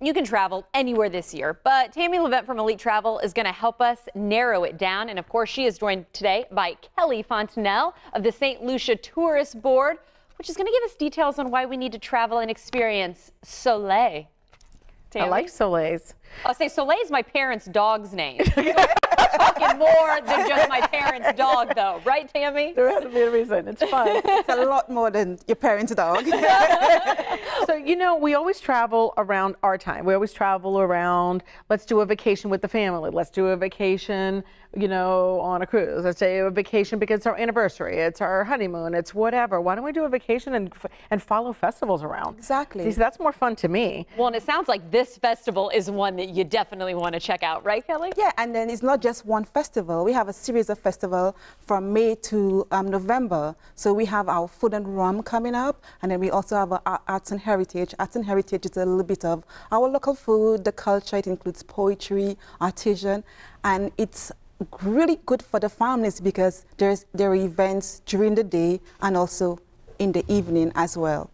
You can travel anywhere this year, but Tammy Levette from Elite Travel is going to help us narrow it down. And of course, she is joined today by Kelly Fontenelle of the St. Lucia Tourist Board, which is going to give us details on why we need to travel and experience Soleil. Tammy? I like Soleil's. I'll say Soleil is my parents' dog's name. So we're talking more than just my parents' dog, though. Right, Tammy? There has to be a reason. It's fun. It's a lot more than your parents' dog. So, you know, we always travel around our time. We always travel around, let's do a vacation with the family. Let's do a vacation, you know, on a cruise. Let's do a vacation because it's our anniversary. It's our honeymoon. It's whatever. Why don't we do a vacation and follow festivals around? Exactly. See, that's more fun to me. Well, and it sounds like this festival is one that you definitely want to check out, right, Kelly? Yeah, and then it's not just one festival. We have a series of festivals from May to November. So we have our food and rum coming up, and then we also have our arts and heritage. Arts and heritage is a little bit of our local food, the culture. It includes poetry, artisan, and it's really good for the families because there are events during the day and also in the evening as well.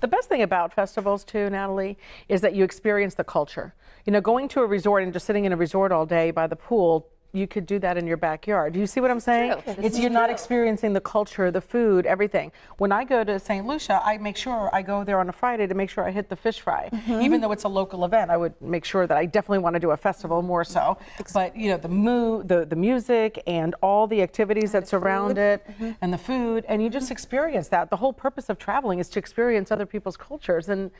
The best thing about festivals too, Natalie, is that you experience the culture. You know, going to a resort and just sitting in a resort all day by the pool, you could do that in your backyard. Do you see what I'm saying? You're not experiencing the culture, the food, everything. When I go to St. Lucia, I make sure I go there on a Friday to make sure I hit the fish fry. Even though it's a local event, I would make sure that I definitely want to do a festival more so. But you know, the music and all the activities that surround it and the food, and you just experience that. The whole purpose of traveling is to experience other people's cultures and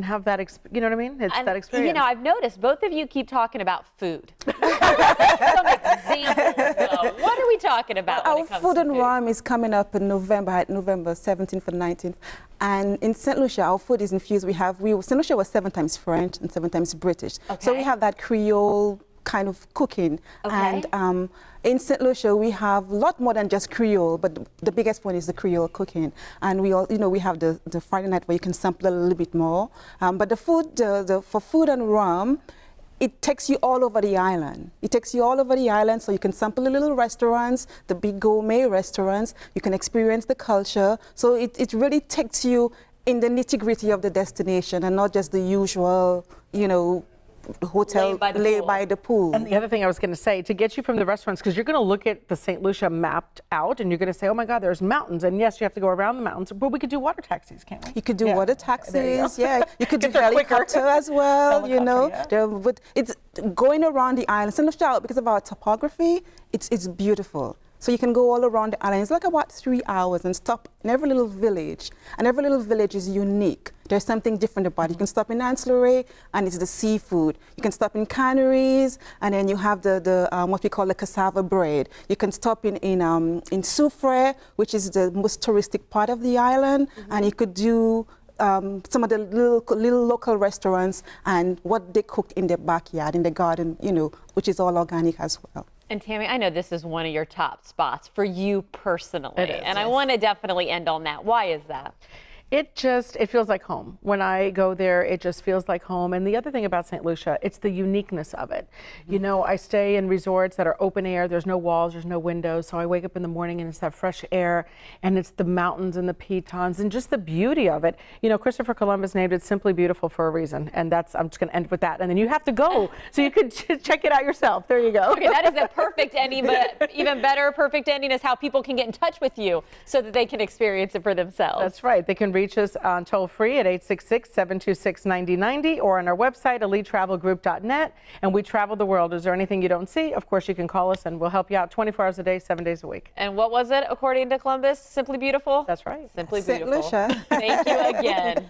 have that, you know what I mean? It's that experience. You know, I've noticed both of you keep talking about food. Some examples, though. What are we talking about when it comes Our food to and rum is coming up in November, at November 17th and 19th. And in St. Lucia, our food is infused. St. Lucia was 7 times French and 7 times British. Okay. So we have that Creole kind of cooking. Okay. And in St. Lucia, we have a lot more than just Creole, but the biggest one is the Creole cooking. And we all, you know, we have the Friday night where you can sample a little bit more. But the food, for food and rum, it takes you all over the island. It takes you all over the island, so you can sample the little restaurants, the big gourmet restaurants. You can experience the culture. So it really takes you in the nitty-gritty of the destination and not just the usual, you know, hotel lay by the pool. And the other thing I was going to say, to get you from the restaurants, because you're going to look at the St. Lucia mapped out and you're going to say, oh my God, there's mountains. And yes, you have to go around the mountains, but we could do water taxis, can't we? You could do water taxis, yeah. You could do helicopter as well, you know. Yeah. It's going around the island. St. Lucia, because of our topography, it's beautiful. So you can go all around the island. It's like about 3 hours and stop in every little village. And every little village is unique. There's something different about it. You can stop in Ancillary, and it's the seafood. You can stop in Canaries, and then you have the what we call the cassava bread. You can stop in Soufrière, which is the most touristic part of the island, and you could do some of the little local restaurants and what they cooked in their backyard, in the garden, you know, which is all organic as well. And Tammy, I know this is one of your top spots for you personally. It is, and I want to definitely end on that. Why is that? It feels like home. When I go there, it just feels like home. And the other thing about St. Lucia, it's the uniqueness of it. You know, I stay in resorts that are open air. There's no walls, there's no windows. So I wake up in the morning and it's that fresh air and it's the mountains and the pitons and just the beauty of it. You know, Christopher Columbus named it Simply Beautiful for a reason. And I'm just going to end with that. And then you have to go so you could check it out yourself. There you go. Okay, that is the perfect ending, but even better, perfect ending is how people can get in touch with you so that they can experience it for themselves. That's right. They can reach us on toll-free at 866-726-9090 or on our website, elitetravelgroup.net. And we travel the world. Is there anything you don't see? Of course, you can call us and we'll help you out 24 hours a day, 7 days a week. And what was it, according to Columbus? Simply beautiful? That's right. Simply beautiful. St. Lucia. Thank you again.